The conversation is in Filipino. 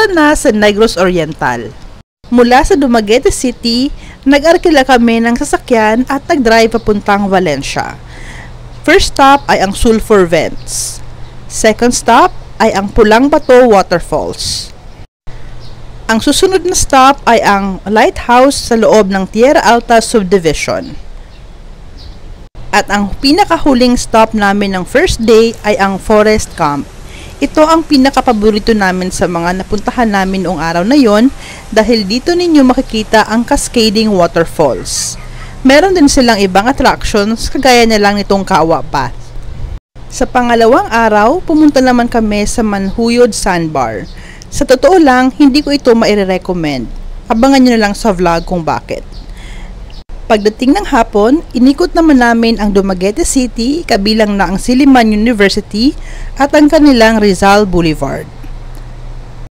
Tara na sa Negros Oriental. Mula sa Dumaguete City, nag-arkila kami ng sasakyan at nag-drive papuntang Valencia. First stop ay ang Sulphur Vents. Second stop ay ang Pulang Bato Waterfalls. Ang susunod na stop ay ang Lighthouse sa loob ng Tierra Alta Subdivision. At ang pinakahuling stop namin ng first day ay ang Forest Camp. Ito ang pinakapaborito namin sa mga napuntahan namin noong araw na yon dahil dito ninyo makikita ang cascading waterfalls. Meron din silang ibang attractions kagaya na lang nitong Kawa Path. Sa pangalawang araw, pumunta naman kami sa Manhuyod Sandbar. Sa totoo lang, hindi ko ito maire-recommend. Abangan nyo na lang sa vlog kung bakit. Pagdating ng hapon, inikot naman namin ang Dumaguete City, kabilang na ang Silliman University at ang kanilang Rizal Boulevard.